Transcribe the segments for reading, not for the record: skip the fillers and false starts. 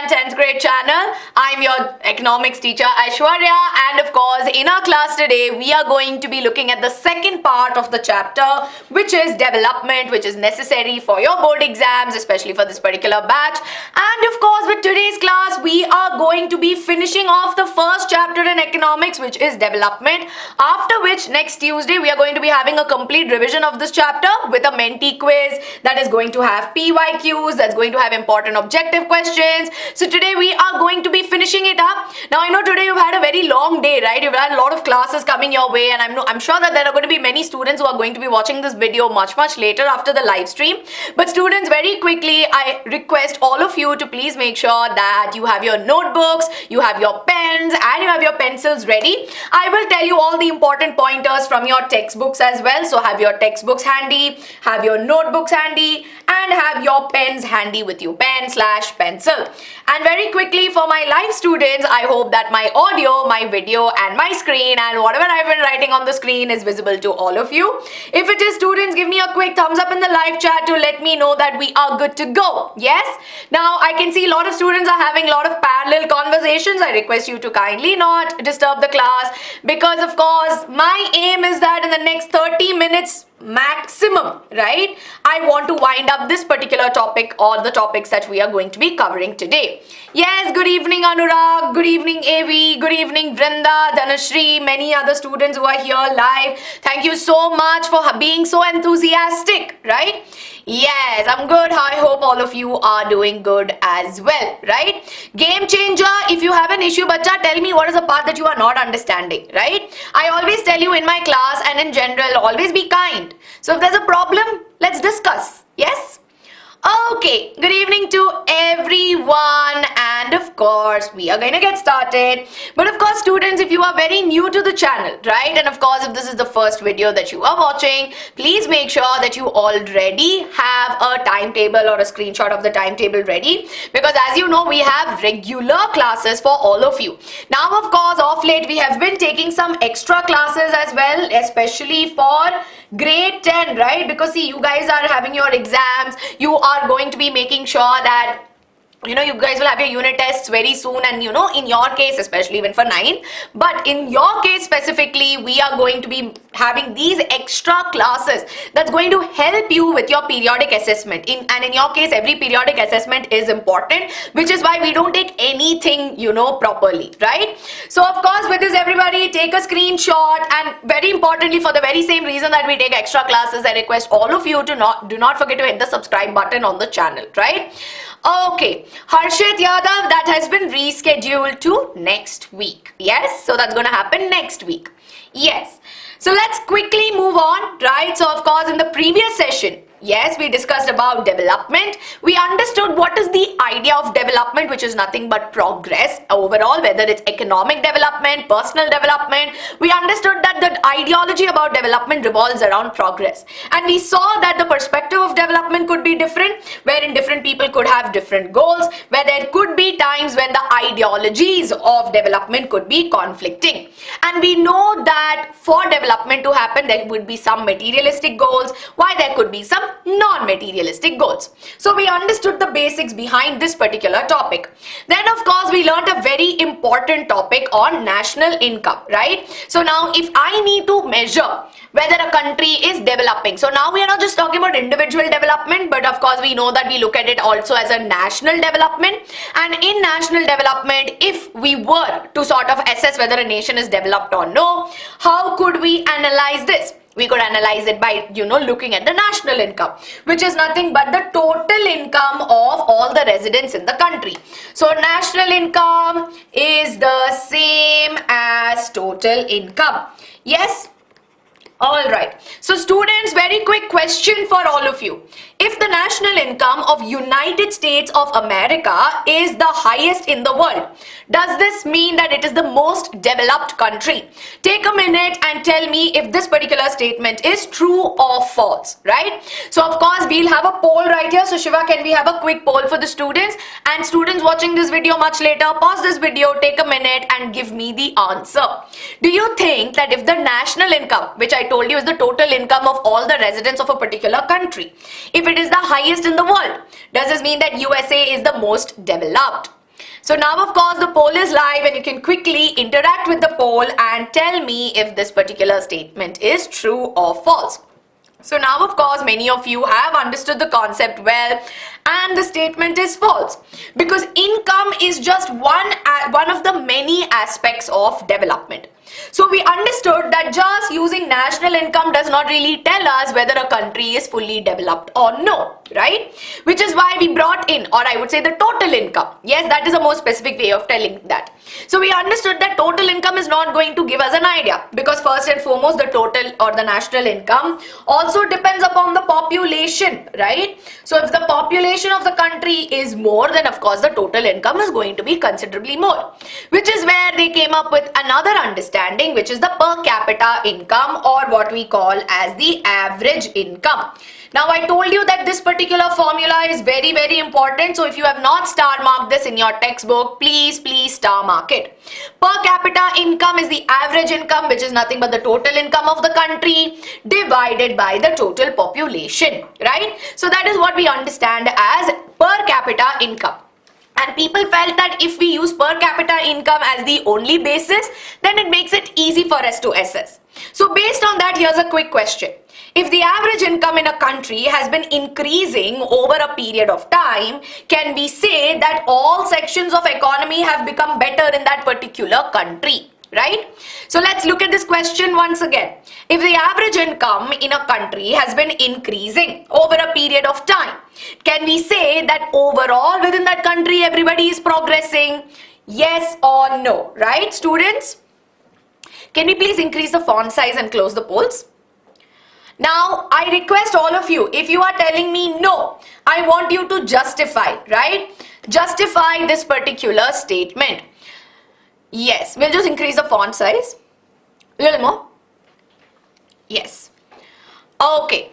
10th grade channel. I'm your economics teacher Aishwarya, and of course in our class today we are going to be looking at the second part of the chapter, which is development, which is necessary for your board exams, especially for this particular batch. And of course with today's class we are going to be finishing off the first chapter in economics, which is development, after which next Tuesday we are going to be having a complete revision of this chapter with a Menti quiz that is going to have PYQs, that's going to have important objective questions. So today we are going to be finishing it up. Now I know today you've had a very long day, right? You've had a lot of classes coming your way, and I'm sure that there are going to be many students who are going to be watching this video much later after the live stream. But students, very quickly I request all of you to please make sure that you have your notebooks, you have your pens and you have your pencils ready. I will tell you all the important pointers from your textbooks as well. So have your textbooks handy, have your notebooks handy, and have your pens handy with you, pen/pencil. And very quickly for my live students, I hope that my audio, my video and my screen and whatever I've been writing on the screen is visible to all of you. If it is, students, give me a quick thumbs up in the live chat to let me know that we are good to go. Yes? Now I can see a lot of students are having a lot of parallel conversations. I request you to kindly not disturb the class, because of course my aim is that in the next 30 minutes maximum, right, I want to wind up this particular topic or the topics that we are going to be covering today. Yes, good evening Anurag, good evening AV, good evening Vrinda, Dhanashri, many other students who are here live. Thank you so much for being so enthusiastic, right? Yes, I'm good. I hope all of you are doing good as well, right? Game changer, if you have an issue, bacha, tell me what is the part that you are not understanding, right? I always tell you in my class and in general, always be kind. So if there's a problem, let's discuss. Yes? Okay, good evening to everyone, and of course we are going to get started. But of course students, if you are very new to the channel, right, and of course if this is the first video that you are watching, please make sure that you already have a timetable or a screenshot of the timetable ready, because as you know we have regular classes for all of you. Now of course of late we have been taking some extra classes as well, especially for grade 10, right? Because see, you guys are having your exams, you are going to be making sure that you guys will have your unit tests very soon, and in your case, especially even for 9, but in your case specifically, we are going to be having these extra classes that's going to help you with your periodic assessment. And in your case, every periodic assessment is important, which is why we don't take anything properly, right? So of course with this, everybody take a screenshot, and very importantly, for the very same reason that we take extra classes, I request all of you to do not forget to hit the subscribe button on the channel, right? Okay, Harshit Yadav, that has been rescheduled to next week. Yes, so that's going to happen next week. Yes, so let's quickly move on, right? So of course in the previous session, yes, we discussed about development. We understood what is the idea of development, which is nothing but progress overall, whether it's economic development, personal development. We understood that the ideology about development revolves around progress. And we saw that the perspective of development could be different, wherein different people could have different goals, where there could be times when the ideologies of development could be conflicting. And we know that for development to happen, there would be some materialistic goals, while there could be some non-materialistic goals. So we understood the basics behind this particular topic. Then of course we learned a very important topic on national income, right? So now if I need to measure whether a country is developing, so now we are not just talking about individual development, but of course we know that we look at it also as a national development. And in national development, if we were to sort of assess whether a nation is developed or no, how could we analyze this? We could analyze it by, looking at the national income, which is nothing but the total income of all the residents in the country. So national income is the same as total income. Yes? All right. So students, very quick question for all of you. If the national income of United States of America is the highest in the world, does this mean that it is the most developed country? Take a minute and tell me if this particular statement is true or false, right? So of course we'll have a poll right here. So Shiva, can we have a quick poll for the students? And students watching this video much later, pause this video, take a minute and give me the answer. Do you think that if the national income, which I told you is the total income of all the residents of a particular country, if it is the highest in the world, does this mean that USA is the most developed? So now of course the poll is live and you can quickly interact with the poll and tell me if this particular statement is true or false. So now of course many of you have understood the concept well, and the statement is false because income is just one of the many aspects of development. So we understood that just using national income does not really tell us whether a country is fully developed or no, right? Which is why we brought in, or I would say, the total income. Yes, that is a more specific way of telling that. So we understood that total income is not going to give us an idea because first and foremost the total or the national income also depends upon the population, right? So if the population of the country is more, then of course the total income is going to be considerably more, which is where they came up with another understanding, which is the per capita income, or what we call as the average income. Now I told you that this particular formula is very, very important. So if you have not star marked this in your textbook, please star mark it. Per capita income is the average income, which is nothing but the total income of the country divided by the total population, right? So that is what we understand as per capita income. And people felt that if we use per capita income as the only basis, then it makes it easy for us to assess. So based on that, here's a quick question. If the average income in a country has been increasing over a period of time, can we say that all sections of economy have become better in that particular country? Right? So let's look at this question once again. If the average income in a country has been increasing over a period of time, can we say that overall within that country everybody is progressing? Yes or no? Right, students? Can we please increase the font size and close the polls? Now, I request all of you, if you are telling me no, I want you to justify, right? Justify this particular statement. Yes, we'll just increase the font size. A little more. Yes. Okay.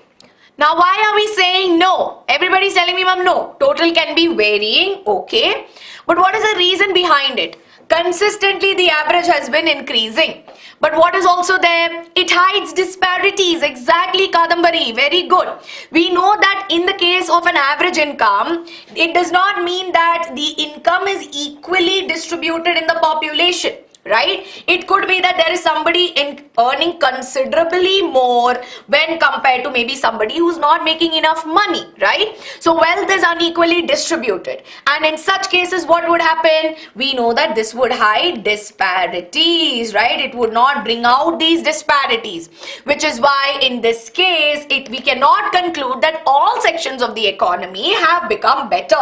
Now, why are we saying no? Everybody's telling me, ma'am, no. Total can be varying. Okay. But what is the reason behind it? Consistently, the average has been increasing. But what is also there? It hides disparities. Exactly, Kadambari. Very good. We know that in the case of an average income, it does not mean that the income is equally distributed in the population. Right? It could be that there is somebody earning considerably more when compared to maybe somebody who's not making enough money, right? So wealth is unequally distributed, and in such cases what would happen? We know that this would hide disparities, right? It would not bring out these disparities, which is why in this case we cannot conclude that all sections of the economy have become better.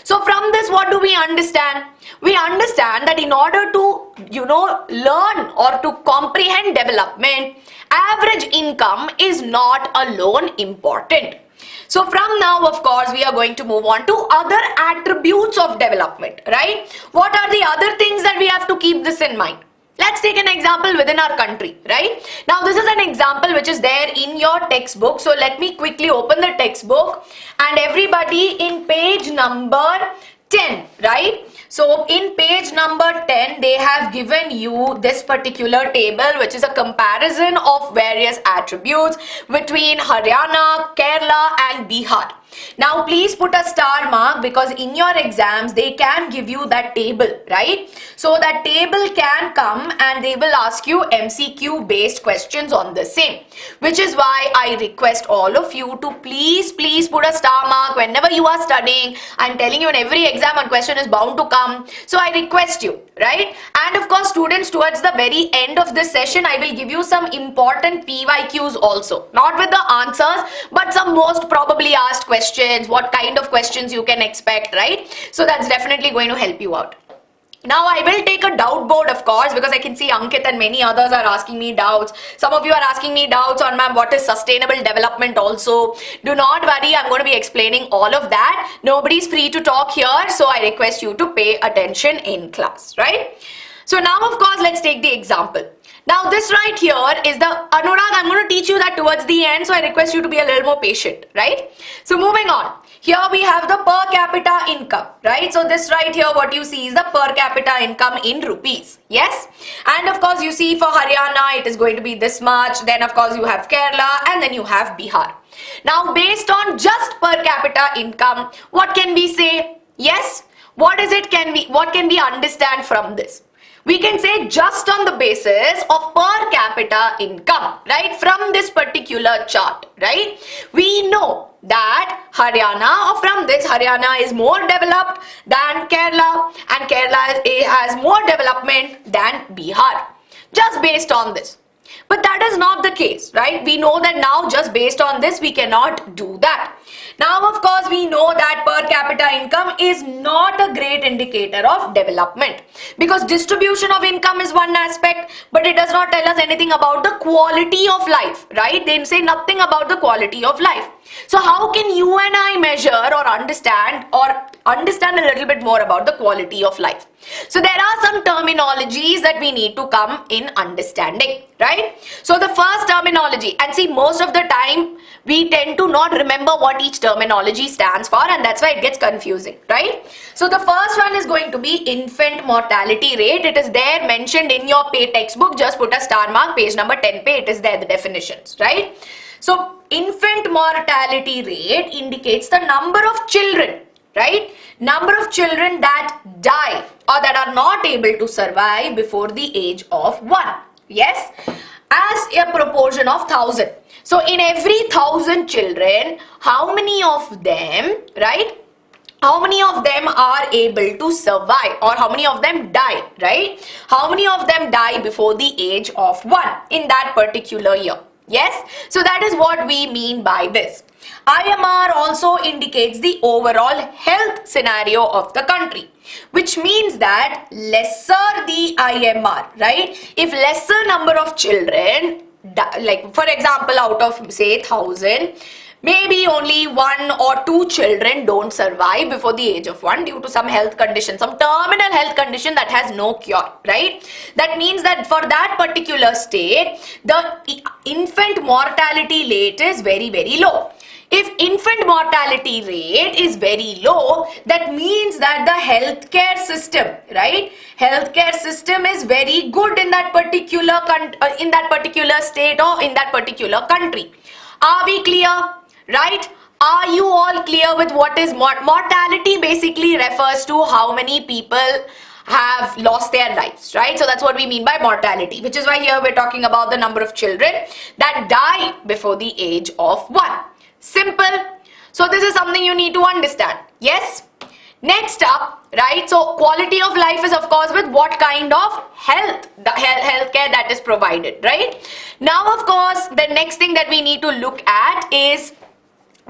So from this, what do we understand? We understand that in order to, learn or to comprehend development, average income is not alone important. So from now, of course, we are going to move on to other attributes of development, right? What are the other things that we have to keep this in mind? Let's take an example within our country, right? Now, this is an example which is there in your textbook. So let me quickly open the textbook, and everybody in page number 10, right? So in page number 10, they have given you this particular table, which is a comparison of various attributes between Haryana, Kerala and Bihar. Now please put a star mark because in your exams they can give you that table, right? So that table can come and they will ask you MCQ based questions on the same, which is why I request all of you to please put a star mark whenever you are studying. I'm telling you, in every exam one question is bound to come, so I request you, right? And of course students, towards the very end of this session I will give you some important PYQs also, not with the answers but some most probably asked questions, what kind of questions you can expect, right? So that's definitely going to help you out. Now I will take a doubt board, of course, because I can see Ankit and many others are asking me doubts. Some of you are asking me doubts on, ma'am, what is sustainable development also. Do not worry, I'm going to be explaining all of that. Nobody's free to talk here, so I request you to pay attention in class, right? So now, of course, let's take the example. Now this right here is the Anurag. I'm going to teach you that towards the end, so I request you to be a little more patient, right? So moving on. Here we have the per capita income, right? So this right here, what you see is the per capita income in rupees, yes? And of course, you see for Haryana, it is going to be this much. Then of course, you have Kerala and then you have Bihar. Now, based on just per capita income, what can we say? Yes, What can we understand from this? We can say just on the basis of per capita income, right? From this particular chart, right? We know that Haryana is more developed than Kerala, and Kerala has more development than Bihar. Just based on this. But that is not the case, right? We know that now just based on this, we cannot do that. Now, of course, we know that per capita income is not a great indicator of development, because distribution of income is one aspect, but it does not tell us anything about the quality of life, right? They say nothing about the quality of life. So how can you and I measure or understand a little bit more about the quality of life? So there are some terminologies that we need to come in understanding, right? So the first terminology, and see, most of the time we tend to not remember what each terminology stands for, and that's why it gets confusing, right? So the first one is going to be infant mortality rate. It is there mentioned in your pay textbook. Just put a star mark, page number 10 pay, it is there, the definitions, right? So infant mortality rate indicates the number of children, right? Number of children that die or that are not able to survive before the age of 1. Yes, as a proportion of 1,000. So in every 1,000 children, how many of them, right? How many of them are able to survive, or how many of them die, right? How many of them die before the age of 1 in that particular year? Yes, so that is what we mean by this. IMR also indicates the overall health scenario of the country, which means that lesser the IMR, right? If lesser number of children, like for example, out of say 1,000, maybe only 1 or 2 children don't survive before the age of 1 due to some health condition, some terminal health condition that has no cure, right? That means that for that particular state, the infant mortality rate is very, very low. If infant mortality rate is very low, that means that the healthcare system, right? Healthcare system is very good in that particular state or in that particular country. Are we clear? Right? Are you all clear with what is mortality? Basically refers to how many people have lost their lives, right? So that's what we mean by mortality, which is why here we're talking about the number of children that die before the age of 1. Simple. So this is something you need to understand. Yes? Next up, right? So quality of life is of course with what kind of health, the healthcare that is provided, right? Now, of course, the next thing that we need to look at is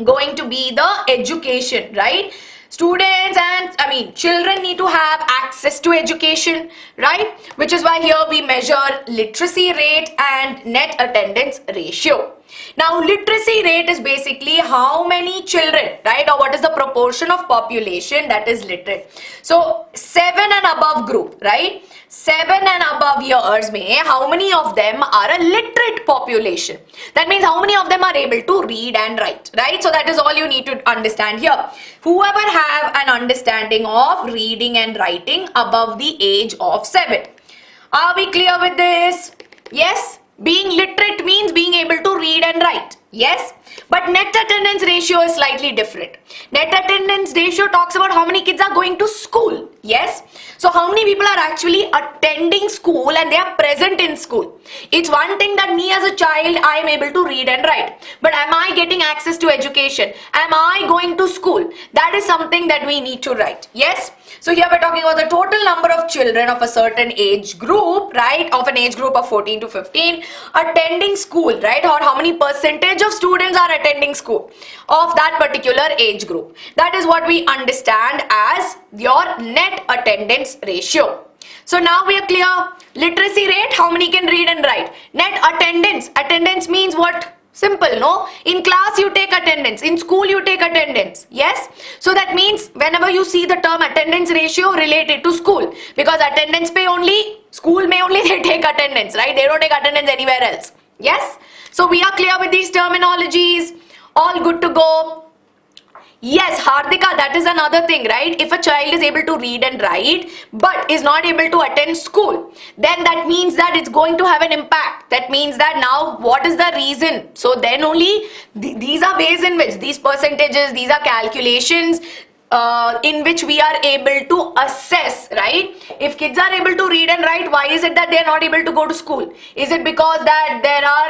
going to be the education, right? Students and children need to have access to education, right? Which is why here we measure literacy rate and net attendance ratio. Now, literacy rate is basically how many children, right, or what is the proportion of population that is literate. So 7 and above group, right? 7 and above years how many of them are a literate population? That means how many of them are able to read and write, right? So that is all you need to understand here. Whoever have an understanding of reading and writing above the age of 7. Are we clear with this? Yes? Being literate means being able to read and write. Yes? But net attendance ratio is slightly different. Net attendance ratio talks about how many kids are going to school. Yes? So how many people are actually attending school and they are present in school. It's one thing that me as a child, I am able to read and write. But am I getting access to education? Am I going to school? That is something that we need to write. Yes? So here we're talking about the total number of children of a certain age group, right? Of an age group of 14 to 15 attending school, right? Or how many percentage of students are attending school of that particular age group. That is what we understand as your net attendance ratio. So now we are clear. Literacy rate, how many can read and write? Net attendance. Attendance means what? Simple, no? In class you take attendance. In school you take attendance. Yes? So that means whenever you see the term attendance ratio related to school, because attendance pay only, school may only they take attendance, right? They don't take attendance anywhere else. Yes? So we are clear with these terminologies. All good to go. Yes, Hardika, that is another thing, right? If a child is able to read and write but is not able to attend school, then that means that it's going to have an impact. That means that now what is the reason? So then only these are ways in which these percentages, these are calculations in which we are able to assess, right? If kids are able to read and write, why is it that they are not able to go to school? Is it because that there are,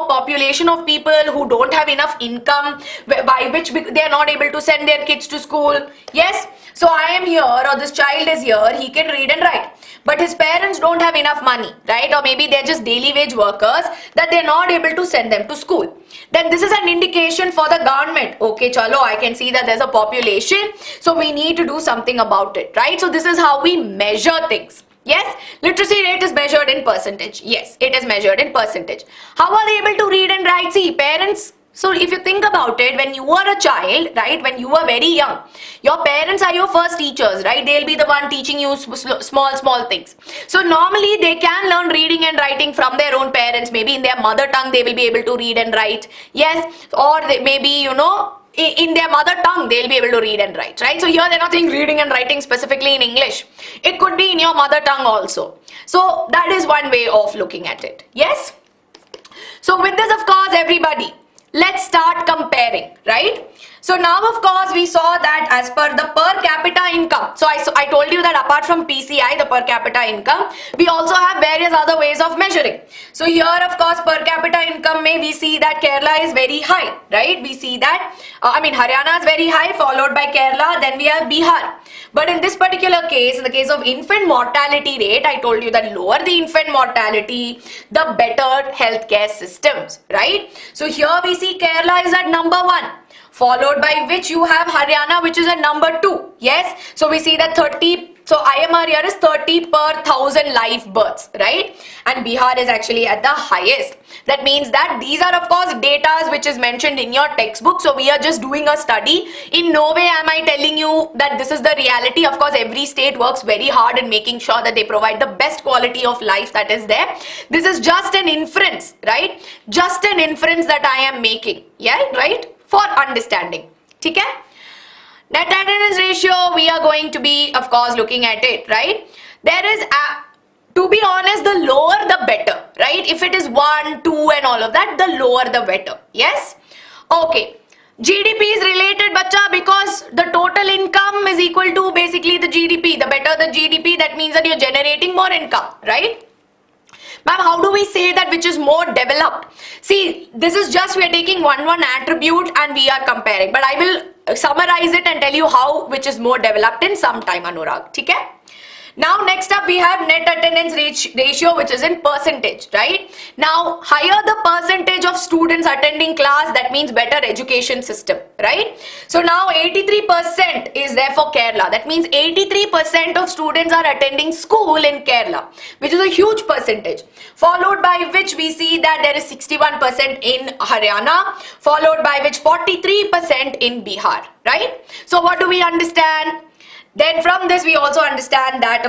population of people who don't have enough income by which they are not able to send their kids to school? Yes. So I am here, or this child is here, he can read and write, but his parents don't have enough money, right? Or maybe they're just daily wage workers, that they're not able to send them to school. Then this is an indication for the government. Okay, chalo, I can see that there's a population, so we need to do something about it, right? So this is how we measure things. Yes, literacy rate is measured in percentage. Yes, it is measured in percentage. How are they able to read and write? See, parents. So if you think about it, when you were a child, right, when you were very young, your parents are your first teachers, right? They'll be the one teaching you small things. So normally they can learn reading and writing from their own parents. Maybe in their mother tongue they will be able to read and write. Yes, or maybe, in their mother tongue they'll be able to read and write, right? So here they're not saying reading and writing specifically in English. It could be in your mother tongue also. So that is one way of looking at it. Yes. So with this, of course, everybody, let's start comparing, right? So now, of course, we saw that as per the per capita income. So I told you that apart from PCI, the per capita income, we also have various other ways of measuring. So here, of course, per capita income we see that Kerala is very high, right? We see that, Haryana is very high, followed by Kerala, then we have Bihar. But in this particular case, in the case of infant mortality rate, I told you that lower the infant mortality, the better healthcare systems, right? So here we see Kerala is at number 1, followed by which you have Haryana, which is at number 2. Yes, so we see that 30. So IMR here is 30 per 1,000 live births, right? And Bihar is actually at the highest. That means that these are, of course, data which is mentioned in your textbook. So we are just doing a study. In no way am I telling you that this is the reality. Of course, every state works very hard in making sure that they provide the best quality of life that is there. This is just an inference, right? Just an inference that I am making, yeah, right? For understanding. Okay? Net attendance ratio, we are going to be, of course, looking at it, right? There is, to be honest, the lower the better, right? If it is 1, 2 and all of that, the lower the better. Yes? Okay. GDP is related, bacha, because the total income is equal to basically the GDP. The better the GDP, that means that you're generating more income, right? Ma'am, how do we say that which is more developed? See, this is just we are taking one attribute and we are comparing. But I will summarize it and tell you how which is more developed in some time, Anurag. Okay? Now next up we have net attendance ratio, which is in percentage, right? Now higher the percentage of students attending class, that means better education system, right? So now 83% is there for Kerala. That means 83% of students are attending school in Kerala, which is a huge percentage. Followed by which we see that there is 61% in Haryana, followed by which 43% in Bihar, right? So what do we understand? Then from this we also understand that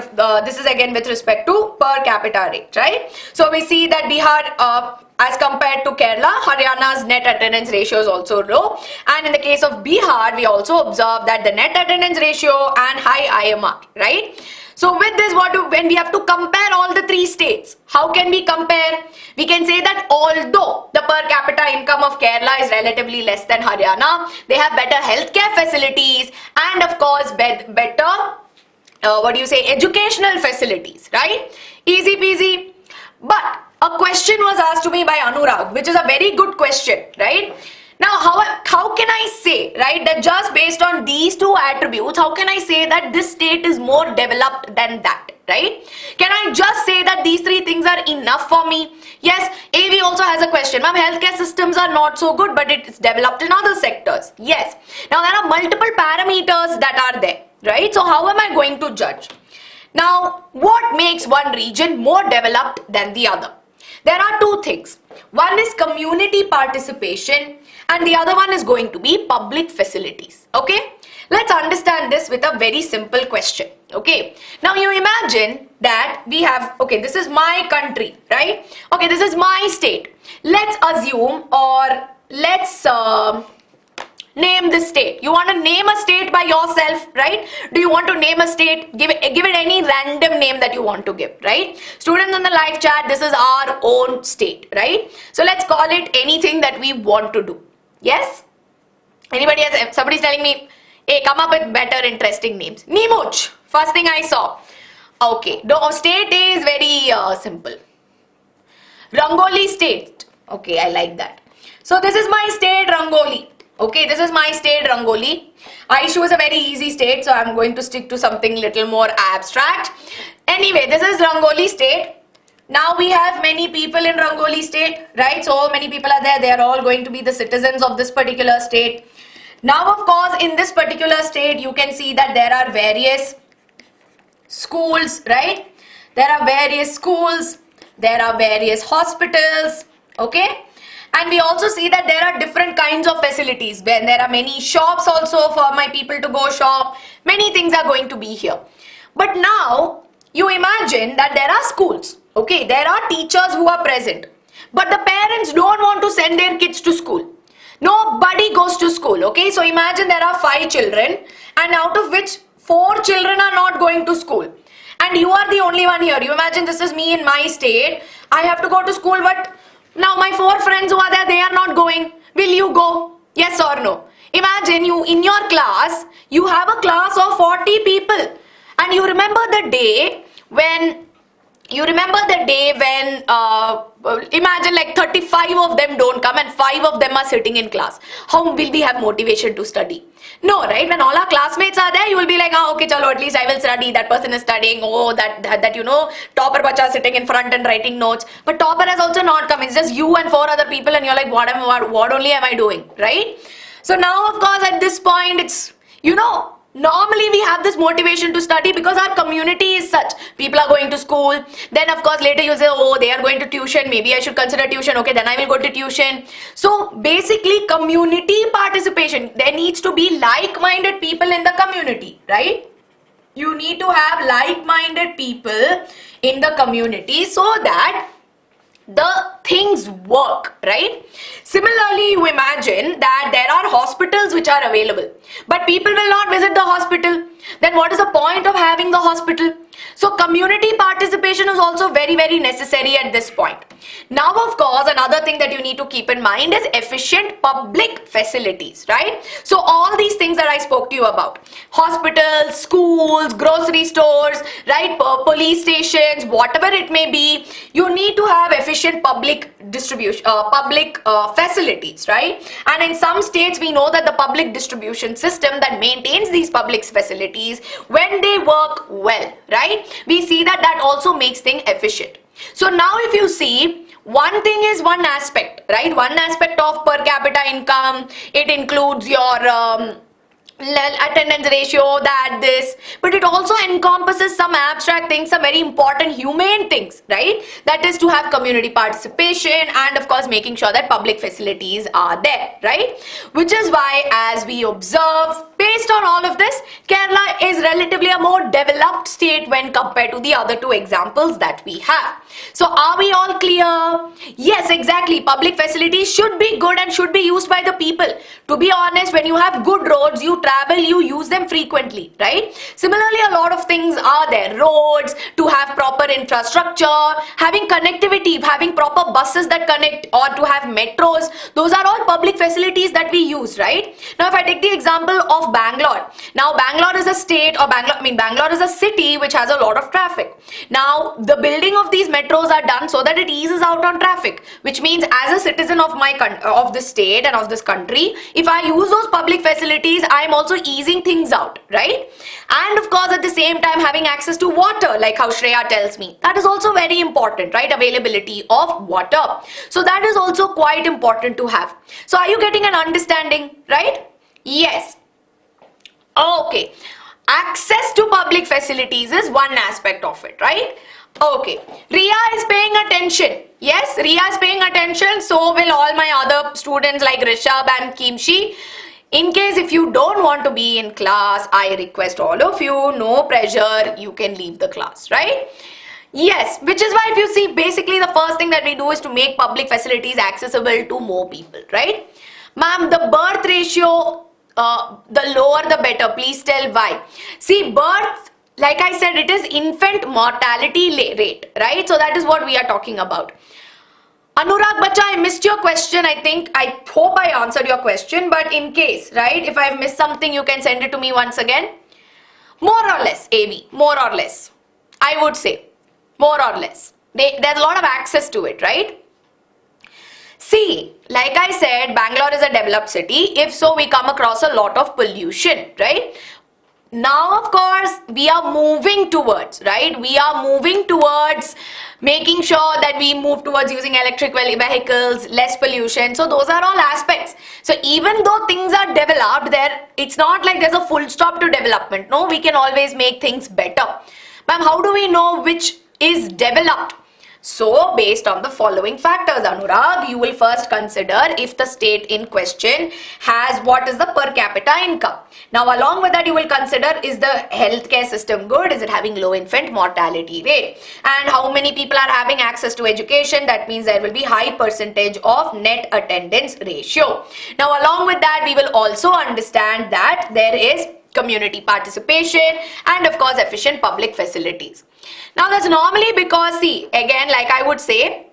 this is again with respect to per capita rate, right? So we see that Bihar as compared to Kerala, Haryana's net attendance ratio is also low, and in the case of Bihar we also observe that the net attendance ratio and high IMR, right? So with this, when we have to compare all the 3 states, how can we compare? We can say that although the per capita income of Kerala is relatively less than Haryana, they have better healthcare facilities and of course better, educational facilities, right? Easy peasy. But a question was asked to me by Anurag, which is a very good question, right? Now, how can I say, right, that just based on these 2 attributes, how can I say that this state is more developed than that, right? Can I just say that these 3 things are enough for me? Yes, AV also has a question. Ma'am, healthcare systems are not so good, but it's developed in other sectors. Yes. Now, there are multiple parameters that are there, right? So, how am I going to judge? Now, what makes one region more developed than the other? There are 2 things. One is community participation and the other one is going to be public facilities. Okay? Let's understand this with a very simple question. Okay? Now you imagine that we have, okay, this is my country, right? Okay, this is my state. Let's assume or let's name this state. You want to name a state by yourself, right? Do you want to name a state? Give it any random name that you want to give, right? Students in the live chat, this is our own state, right? So let's call it anything that we want to do. Yes? Somebody's telling me Hey, come up with better interesting names. Neemuch, first thing I saw. Okay, the state is very simple. Rangoli state. Okay, I like that. So this is my state, Rangoli. Okay, this is my state, Rangoli. Aishu is a very easy state, so I'm going to stick to something little more abstract. Anyway, this is Rangoli state. Now we have many people in Rangoli state, right? So many people are there. They are all going to be the citizens of this particular state. Now, of course, in this particular state, you can see that there are various schools, right? There are various schools. There are various hospitals, okay? And we also see that there are different kinds of facilities. When there are many shops also for my people to go shop. Many things are going to be here. But now, you imagine that there are schools, okay? There are teachers who are present. But the parents don't want to send their kids to school. Nobody goes to school, okay? So imagine there are 5 children and out of which 4 children are not going to school. And you are the only one here. You imagine this is me in my state. I have to go to school, but now my 4 friends who are there, they are not going. Will you go? Yes or no? Imagine you in your class, you have a class of 40 people. And you remember the day when imagine like 35 of them don't come and 5 of them are sitting in class. How will we have motivation to study? No, right? When all our classmates are there, you will be like, oh, okay, chalo, at least I will study. That person is studying. Oh, that you know, topper bacha sitting in front and writing notes. But topper has also not come. It's just you and 4 other people and you're like, what only am I doing, right? So now, of course, at this point, it's, you know, normally we have this motivation to study because our community is such. People are going to school. Then of course later you'll say, oh, they are going to tuition. Maybe I should consider tuition. Okay, then I will go to tuition. So basically community participation. There needs to be like-minded people in the community, right? You need to have like-minded people in the community so that the things work, right? Similarly, you imagine that there are hospitals which are available, but people will not visit the hospital. Then what is the point of having the hospital? So community participation is also very, very necessary at this point. Now, of course, another thing that you need to keep in mind is efficient public facilities, right? So all these things that I spoke to you about, hospitals, schools, grocery stores, right, police stations, whatever it may be, you need to have efficient public distribution, public facilities, right? And in some states, we know that the public distribution system that maintains these public facilities, when they work well, right, we see that that also makes things efficient. So now if you see, one thing is one aspect, right? One aspect of per capita income, it includes your attendance ratio, this, but it also encompasses some abstract things, some very important humane things, right? That is to have community participation and of course making sure that public facilities are there, right? Which is why, as we observe, based on all of this, Kerala is relatively a more developed state when compared to the other 2 examples that we have. So are we all clear? Yes, exactly. Public facilities should be good and should be used by the people. To be honest, when you have good roads, you travel, you use them frequently, right? Similarly, a lot of things are there. Roads, to have proper infrastructure, having connectivity, having proper buses that connect, or to have metros. Those are all public facilities that we use, right? Now, if I take the example of Bangalore. Now, Bangalore is a state, or Bangalore is a city which has a lot of traffic. Now, the building of these metros are done so that it eases out on traffic, which means as a citizen of this state and of this country, if I use those public facilities, I am also easing things out, right? And of course, at the same time, having access to water, like how Shreya tells me, that is also very important, right? Availability of water. So that is also quite important to have. So are you getting an understanding, right? Yes. Okay. Access to public facilities is one aspect of it, right? Okay. Ria is paying attention. Yes, Ria is paying attention. So will all my other students like Rishabh and Kimshi. In case if you don't want to be in class, I request all of you, no pressure, you can leave the class, right? Yes, which is why if you see, basically the first thing that we do is to make public facilities accessible to more people, right? Ma'am, the birth ratio, the lower the better. Please tell why. See, birth, like I said, it is infant mortality rate, right? So that is what we are talking about. Anurag Bacha, I missed your question. I hope I answered your question, but in case, right, if I've missed something, you can send it to me once again. More or less, AV, more or less. I would say, more or less. There's a lot of access to it, right? See, like I said, Bangalore is a developed city. If so, we come across a lot of pollution, right? Now, of course, we are moving towards, right? We are moving towards making sure that we move towards using electric vehicles, less pollution. So those are all aspects. So even though things are developed there, it's not like there's a full stop to development. No, we can always make things better. Ma'am, how do we know which is developed? So, based on the following factors, Anurag, you will first consider if the state in question has what is the per capita income. Now, along with that, you will consider is the healthcare system good? Is it having low infant mortality rate? And how many people are having access to education? That means there will be high percentage of net attendance ratio. Now, along with that, we will also understand that there is community participation and of course efficient public facilities. Now that's normally because, see, again, like I would say,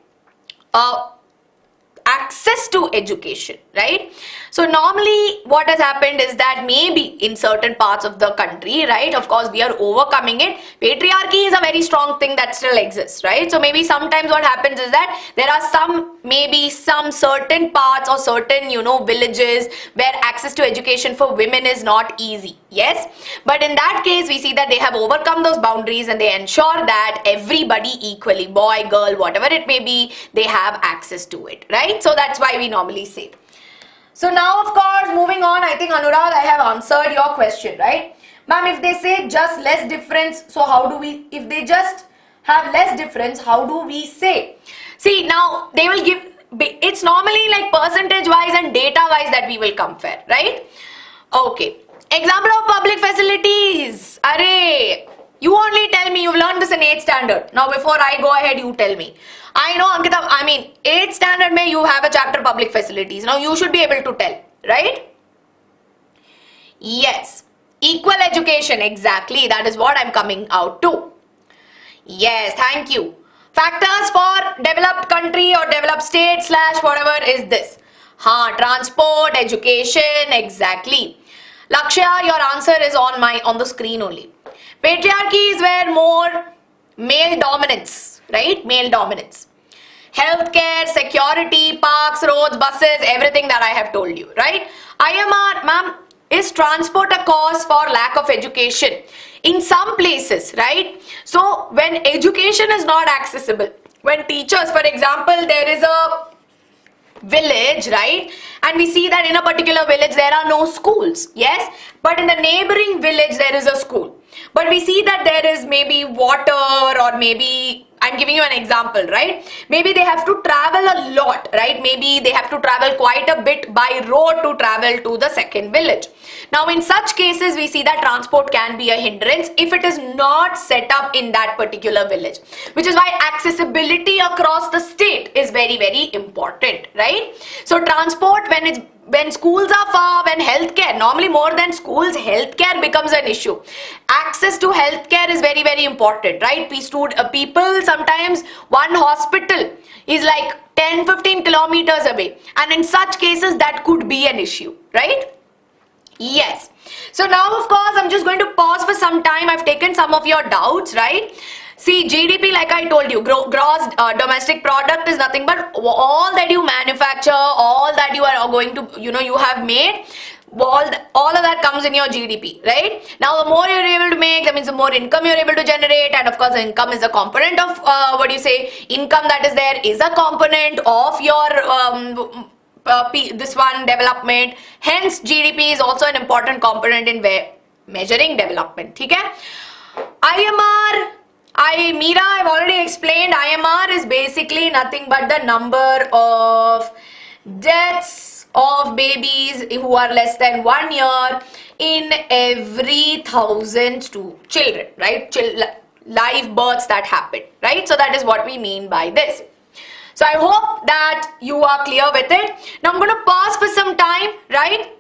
access to education, right? So normally what has happened is that maybe in certain parts of the country, right, of course we are overcoming it. Patriarchy is a very strong thing that still exists, right? So maybe sometimes what happens is that there are maybe some certain parts or certain, villages where access to education for women is not easy. Yes, but in that case we see that they have overcome those boundaries and they ensure that everybody equally, boy, girl, whatever it may be, they have access to it, right? So that's why we normally say. So now, of course, moving on, I think, Anurag, I have answered your question, right? Ma'am, if they say just less difference, so how do we, if they just have less difference, how do we say? See, now they will give, it's normally like percentage wise and data wise that we will compare, right? Okay. Example of public facilities. Array, you only tell me, you've learned this in 8th standard. Now, before I go ahead, you tell me. I know, Ankita, 8th standard mein you have a chapter public facilities. Now you should be able to tell, right? Yes. Equal education, exactly. That is what I'm coming out to. Yes, thank you. Factors for developed country or developed state / whatever is this. Transport, education, exactly. Lakshya, your answer is on the screen only. Patriarchy is where more male dominance, right? Male dominance. Healthcare, security, parks, roads, buses, everything that I have told you, right? IMR, ma'am, is transport a cause for lack of education? In some places, right? So when education is not accessible, when teachers, for example, there is a village, right, and we see that in a particular village there are no schools, yes, but in the neighboring village there is a school, but we see that there is maybe water, or maybe, I'm giving you an example, right, maybe they have to travel a lot, right, maybe they have to travel quite a bit by road to travel to the second village. Now in such cases we see that transport can be a hindrance if it is not set up in that particular village, which is why accessibility across the state is very, very important, right? So transport, when schools are far, when healthcare, normally more than schools, healthcare becomes an issue. Access to healthcare is very, very important, right? People, sometimes one hospital is like 10-15 kilometers away, and in such cases that could be an issue, right? Yes. So now, of course, I'm just going to pause for some time. I've taken some of your doubts, right? See, GDP, like I told you, gross domestic product is nothing but all that you manufacture, all that you are going to, you have made, all of that comes in your GDP, right? Now, the more you're able to make, that means the more income you're able to generate, and of course, the income is a component of, income that is there is a component of your this one development. Hence GDP is also an important component in measuring development. Okay? IMR, Meera, I've already explained. IMR is basically nothing but the number of deaths of babies who are less than 1 year in every 1,000 children, right? Live births that happen, right? So that is what we mean by this. So I hope that you are clear with it. Now I'm going to pause for some time, right?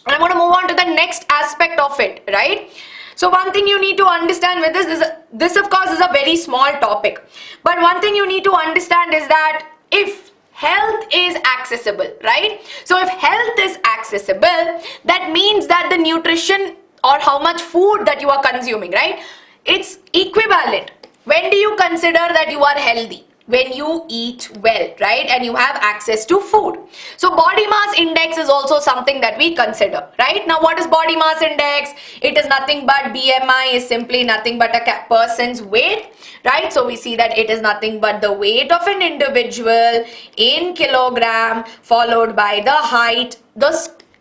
And I'm going to move on to the next aspect of it, right? So one thing you need to understand with this of course is a very small topic. But one thing you need to understand is that if health is accessible, right? So if health is accessible, that means that the nutrition or how much food that you are consuming, right, it's equivalent. When do you consider that you are healthy? When you eat well, right, and you have access to food. So body mass index is also something that we consider, right? Now what is body mass index? It is nothing but BMI is simply nothing but a person's weight, right? So we see that it is nothing but the weight of an individual in kilogram followed by the height, the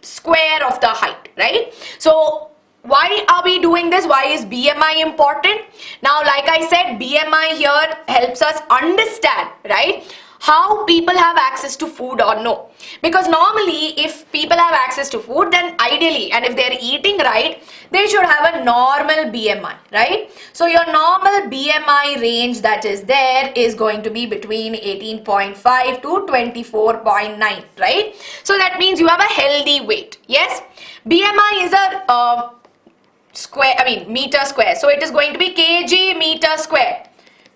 square of the height, right? So why are we doing this? Why is BMI important? Now, like I said, BMI here helps us understand, right, how people have access to food or no. Because normally, if people have access to food, then ideally, and if they're eating right, they should have a normal BMI, right? So your normal BMI range that is there is going to be between 18.5 to 24.9, right? So that means you have a healthy weight. Yes, BMI is a meter square. So it is going to be kg meter square.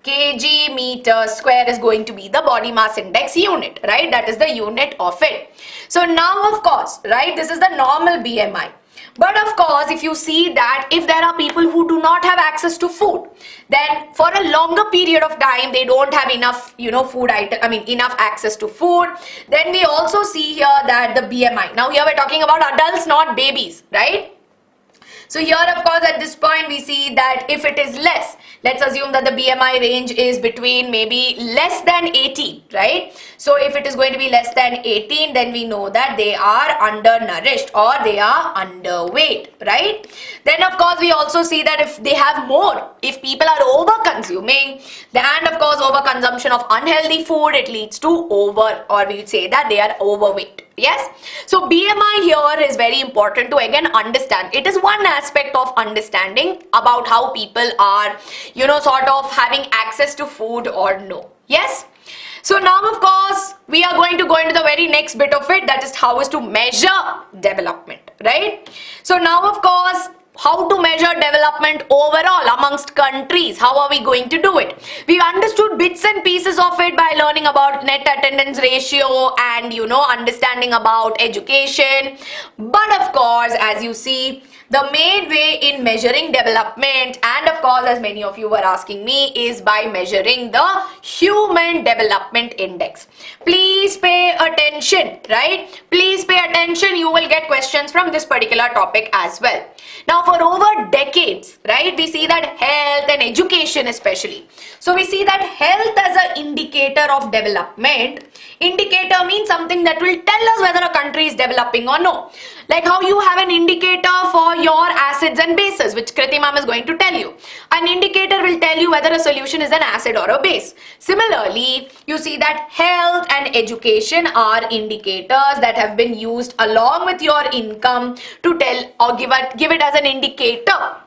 Kg meter square is going to be the body mass index unit, right? That is the unit of it. So now, of course, right, this is the normal BMI. But of course, if you see that if there are people who do not have access to food, then for a longer period of time, they don't have enough, enough access to food. Then we also see here that the BMI. Now here we're talking about adults, not babies, right? So here, of course, at this point, we see that if it is less, let's assume that the BMI range is between maybe less than 18, right? So if it is going to be less than 18, then we know that they are undernourished or they are underweight, right? Then, of course, we also see that if they have more, if people are over-consuming, and of course, overconsumption of unhealthy food, it leads to or we would say that they are overweight. Yes, so BMI here is very important to again understand. It is one aspect of understanding about how people are, sort of having access to food or no. Yes. So now, of course, we are going to go into the very next bit of it, that is how is to measure development, right? So now, of course, how to measure development overall amongst countries. How are we going to do it? We've understood bits and pieces of it by learning about net attendance ratio and, understanding about education. But of course, as you see, the main way in measuring development, and of course, as many of you were asking me, is by measuring the Human Development Index. Please pay attention, right? Please pay attention. You will get questions from this particular topic as well. Now, for over decades, right, we see that health and education especially. So, we see that health as an indicator of development. Indicator means something that will tell us whether a country is developing or no. Like how you have an indicator for your acids and bases, which Kriti ma'am is going to tell you. An indicator will tell you whether a solution is an acid or a base. Similarly, you see that health and education are indicators that have been used along with your income to tell or give it as an indicator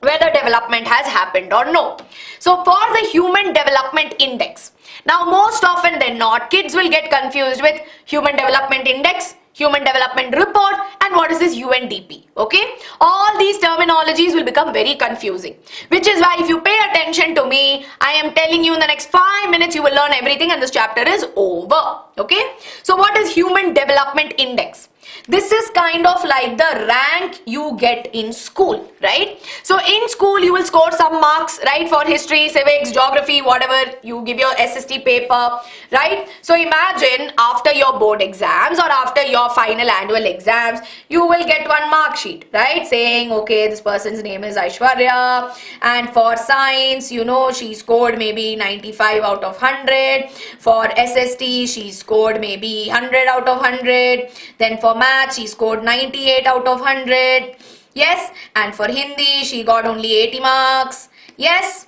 whether development has happened or no. So for the Human Development Index, now most often than not, kids will get confused with Human Development Index, Human Development Report, and what is this UNDP, okay? All these terminologies will become very confusing, which is why if you pay attention to me, I am telling you in the next 5 minutes, you will learn everything and this chapter is over, okay? So what is Human Development Index? This is kind of like the rank you get in school, right? So in school, you will score some marks, right? For history, civics, geography, whatever, you give your SST paper, right? So imagine after your board exams or after your final annual exams, you will get one mark sheet, right? Saying, okay, this person's name is Aishwarya, and for science, she scored maybe 95 out of 100. For SST, she scored maybe 100 out of 100. Then for math, she scored 98 out of 100. Yes, and for Hindi, she got only 80 marks. Yes,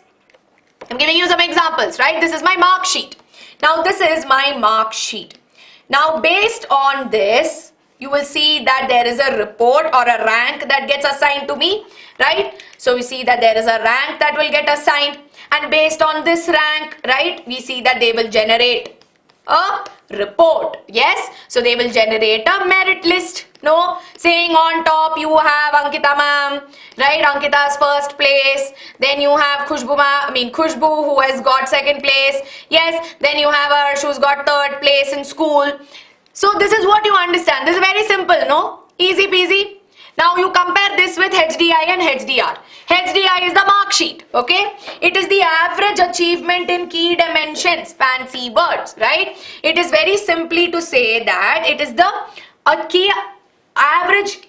I'm giving you some examples, right? This is my mark sheet. Now, this is my mark sheet. Now, based on this, you will see that there is a report or a rank that gets assigned to me, right? So, we see that there is a rank that will get assigned, and based on this rank, right, we see that they will generate a report. Yes, so they will generate a merit list. No, saying on top you have Ankita ma'am, right? Ankita's first place. Then you have Khushbu who has got second place. Yes, then you have Arsh who's got third place in school. So this is what you understand. This is very simple, no? Easy peasy. Now you compare this with HDI and HDR. HDI is the mark sheet, okay? It is the average achievement in key dimensions, fancy words, right? It is very simply to say that it is the average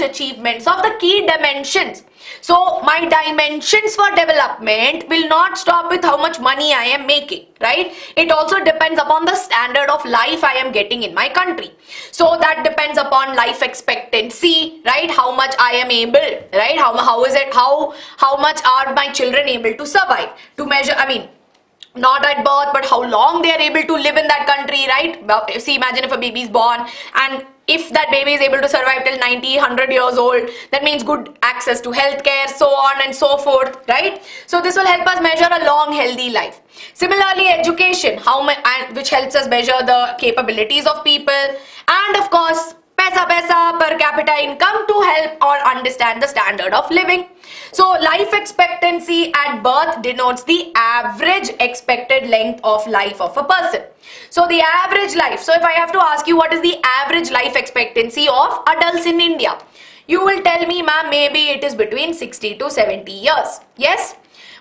achievements of the key dimensions. So my dimensions for development will not stop with how much money I am making, right? It also depends upon the standard of life I am getting in my country. So that depends upon life expectancy, right? How much I am able, right? How much are my children able to survive? To measure, not at birth, but how long they are able to live in that country, right? See, imagine if a baby is born, and if that baby is able to survive till 90, 100 years old, that means good access to healthcare, so on and so forth, right? So this will help us measure a long, healthy life. Similarly, education, which helps us measure the capabilities of people, and of course, paisa per capita income to help or understand the standard of living. So life expectancy at birth denotes the average expected length of life of a person. So the average life, so if I have to ask you what is the average life expectancy of adults in India, you will tell me, ma'am, maybe it is between 60 to 70 years. Yes?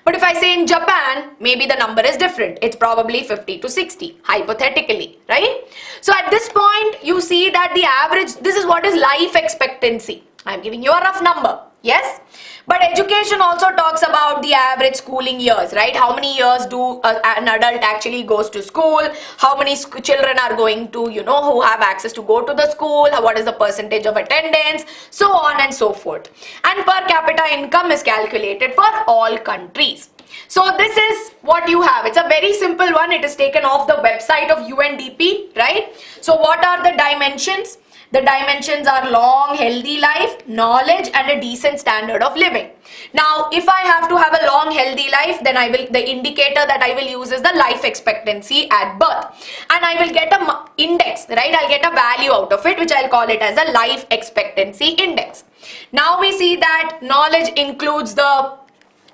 But if I say in Japan, maybe the number is different. It's probably 50 to 60, hypothetically, right? So at this point, you see that the average, this is what is life expectancy. I'm giving you a rough number, yes? But education also talks about the average schooling years, right? How many years do an adult actually goes to school? How many children are going to, who have access to go to the school? What is the percentage of attendance? So on and so forth. And per capita income is calculated for all countries. So this is what you have. It's a very simple one. It is taken off the website of UNDP, right? So what are the dimensions? The dimensions are long, healthy life, knowledge, and a decent standard of living. Now, if I have to have a long, healthy life, then the indicator that I will use is the life expectancy at birth. And I will get a index, right? I'll get a value out of it, which I'll call it as a life expectancy index. Now we see that knowledge includes the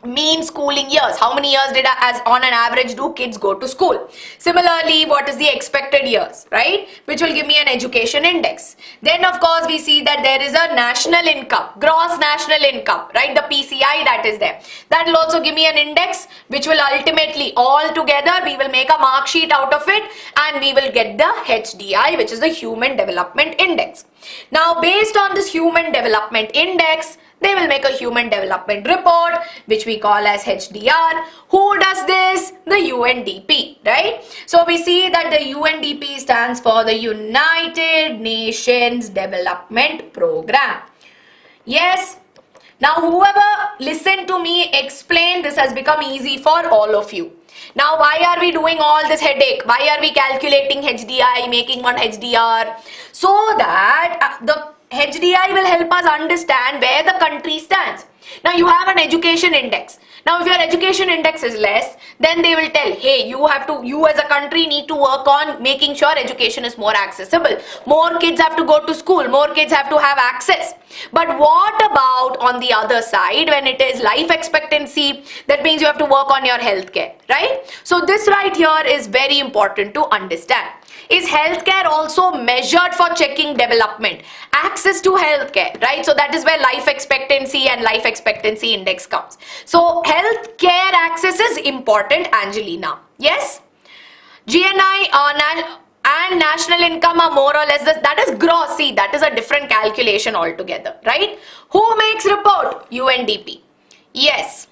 mean schooling years. How many years as on an average do kids go to school? Similarly, what is the expected years, right? Which will give me an education index. Then of course we see that there is a national income, gross national income, right? The PCI that is there. That will also give me an index, which will ultimately all together we will make a mark sheet out of it, and we will get the HDI, which is the Human Development Index. Now based on this Human Development Index, they will make a Human Development Report, which we call as HDR. Who does this? The UNDP, right? So we see that the UNDP stands for the United Nations Development Program. Yes. Now whoever listened to me explain, this has become easy for all of you. Now why are we doing all this headache? Why are we calculating HDI, making one HDR? So that the HDI will help us understand where the country stands. Now you have an education index. Now if your education index is less, then they will tell, hey, you as a country need to work on making sure education is more accessible. More kids have to go to school. More kids have to have access. But what about on the other side when it is life expectancy? That means you have to work on your healthcare, right? So this right here is very important to understand. Is healthcare also measured for checking development? Access to healthcare, right? So that is where life expectancy and life expectancy index comes. So healthcare access is important, Angelina. Yes? GNI and national income are more or less this. That is gross. See, that is a different calculation altogether, right? Who makes report? UNDP. Yes.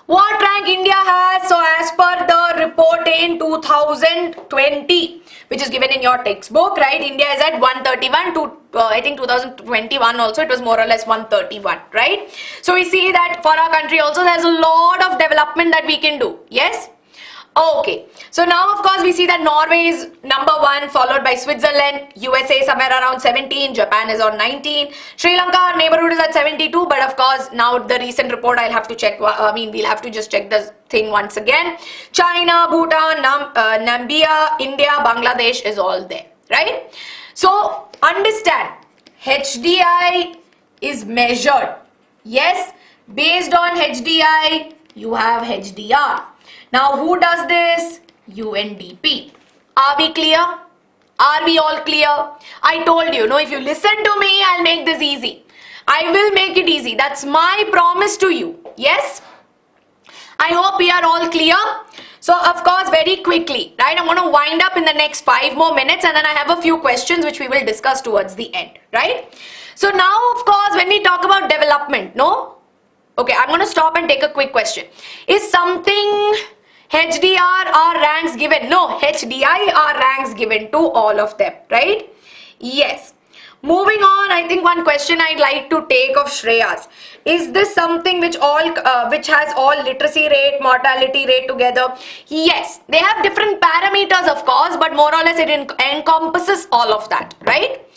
What rank India has? So as per the report in 2020, which is given in your textbook, right? India is at 131 to I think 2021 also it was more or less 131, right? So we see that for our country also there's a lot of development that we can do. Yes. Okay, so now of course we see that Norway is number 1, followed by Switzerland, USA somewhere around 17, Japan is on 19, Sri Lanka, our neighborhood is at 72, but of course now the recent report I'll have to check, we'll have to just check the thing once again. China, Bhutan, Namibia, India, Bangladesh is all there, right? So understand, HDI is measured. Yes, based on HDI, you have HDR. Now who does this? UNDP. Are we clear? Are we all clear? I told you, no, if you listen to me, I'll make this easy. I will make it easy. That's my promise to you. Yes? I hope we are all clear. So of course, very quickly, right? I'm going to wind up in the next 5 more minutes, and then I have a few questions which we will discuss towards the end, right? So now of course, when we talk about development, no? Okay, I'm going to stop and take a quick question. Is something HDR are ranks given? No, HDI are ranks given to all of them, right? Yes. Moving on, I think one question I'd like to take of Shreya's. Is this something which has all literacy rate, mortality rate together? Yes, they have different parameters of course, but more or less it encompasses all of that, right?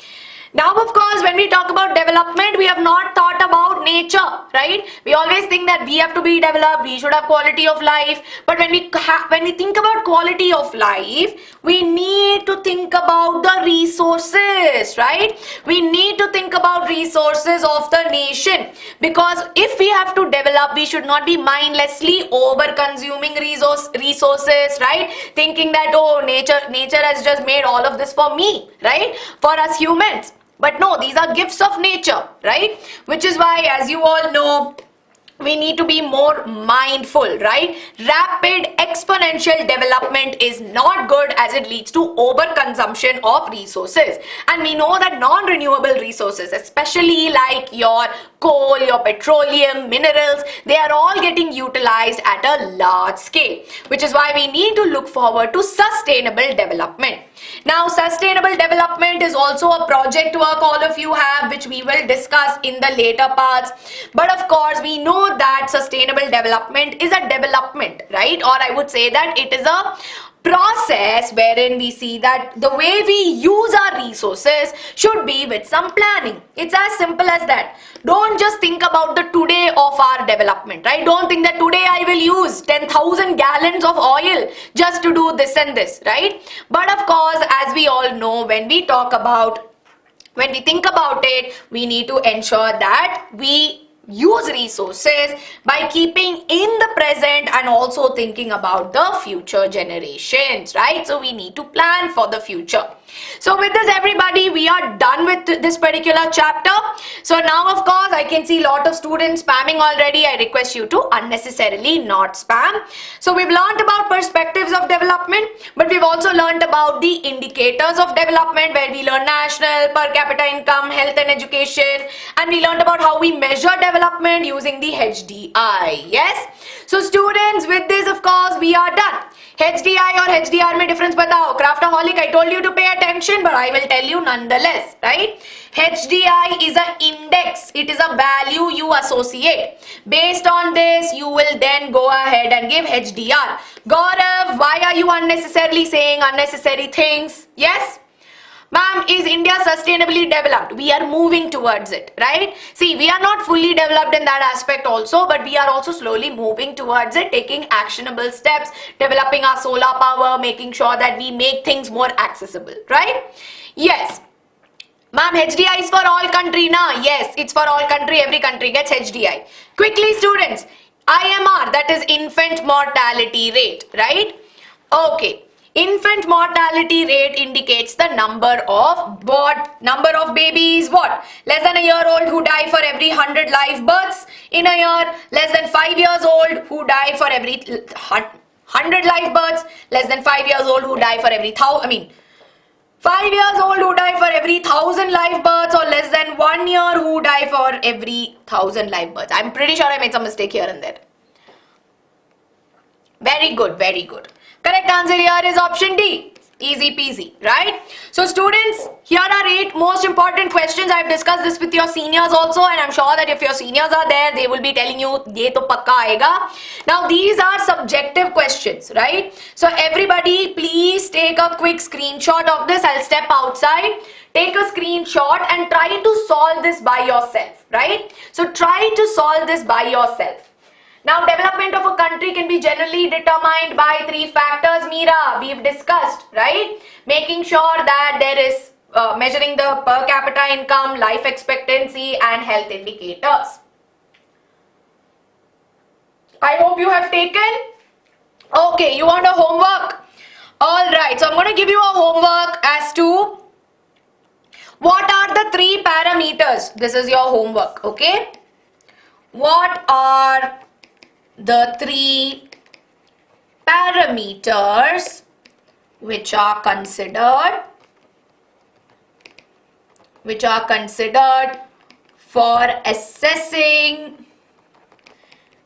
Now, of course, when we talk about development, we have not thought about nature, right? We always think that we have to be developed, we should have quality of life. But when we think about quality of life, we need to think about the resources, right? We need to think about resources of the nation. Because if we have to develop, we should not be mindlessly over-consuming resources, right? Thinking that, oh, nature has just made all of this for me, right? For us humans. But no, these are gifts of nature, right? Which is why, as you all know, we need to be more mindful, right? Rapid exponential development is not good as it leads to overconsumption of resources. And we know that non-renewable resources, especially like your coal, your petroleum, minerals, they are all getting utilized at a large scale, which is why we need to look forward to sustainable development. Now, sustainable development is also a project work all of you have, which we will discuss in the later parts. But of course, we know that sustainable development is a development, right? Or I would say that it is a process wherein we see that the way we use our resources should be with some planning. It's as simple as that. Don't just think about the today of our development, right? Don't think that today I will use 10,000 gallons of oil just to do this and this, right? But of course, as we all know, when we think about it, we need to ensure that we use resources by keeping in the present and also thinking about the future generations, right? So we need to plan for the future. So with this, everybody, we are done with this particular chapter. So now, of course, I can see a lot of students spamming already. I request you to unnecessarily not spam. So we've learned about perspectives of development, but we've also learned about the indicators of development, where we learn national, per capita income, health and education, and we learned about how we measure development using the HDI. Yes. So students, with this, of course, we are done. HDI और HDR में difference बताओ. Craftaholic, I told you to pay attention, but I will tell you nonetheless, right? HDI is an index. It is a value you associate. Based on this, you will then go ahead and give HDR. Gaurav, why are you unnecessarily saying unnecessary things? Yes? Ma'am, is India sustainably developed? We are moving towards it, right? See, we are not fully developed in that aspect also, but we are also slowly moving towards it, taking actionable steps, developing our solar power, making sure that we make things more accessible, right? Yes. Ma'am, HDI is for all country, na? Yes, it's for all country. Every country gets HDI. Quickly, students. IMR, that is infant mortality rate, right? Okay. Infant mortality rate indicates the number of what? Number of babies, what? Less than a year old who die for every 100 live births in a year. Less than 5 years old who die for every 100 live births. Less than 5 years old who die for every 5 years old who die for every 1,000 live births, or less than 1 year who die for every 1,000 live births. I'm pretty sure I made some mistake here and there. Very good, very good. Correct answer here is option D. Easy peasy, right? So students, here are 8 most important questions. I've discussed this with your seniors also, and I'm sure that if your seniors are there, they will be telling you, ye to pakka aayega. Now, these are subjective questions, right? So everybody, please take a quick screenshot of this. I'll step outside. Take a screenshot and try to solve this by yourself, right? So try to solve this by yourself. Now, development of a country can be generally determined by 3 factors, Meera. We've discussed, right? Making sure that there is measuring the per capita income, life expectancy, and health indicators. I hope you have taken. Okay, you want a homework? Alright, so I'm going to give you a homework as to what are the 3 parameters. This is your homework, okay? What are the 3 parameters which are considered for assessing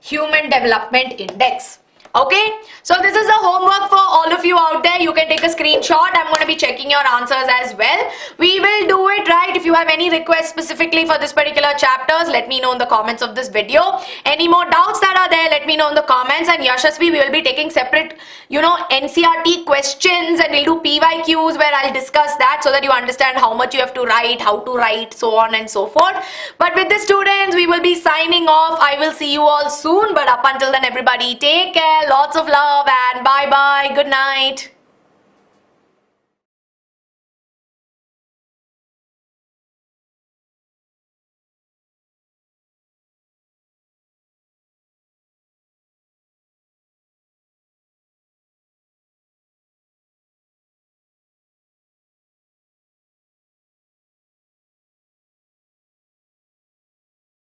Human Development Index. Okay, so this is a homework for all of you out there. You can take a screenshot. I'm going to be checking your answers as well. We will do it, right? If you have any requests specifically for this particular chapters, let me know in the comments of this video. Any more doubts that are there, let me know in the comments. And Yashasvi, we will be taking separate, NCRT questions, and we'll do PYQs where I'll discuss that so that you understand how much you have to write, how to write, so on and so forth. But with the students, we will be signing off. I will see you all soon. But up until then, everybody, take care. Lots of love and bye bye. Good night.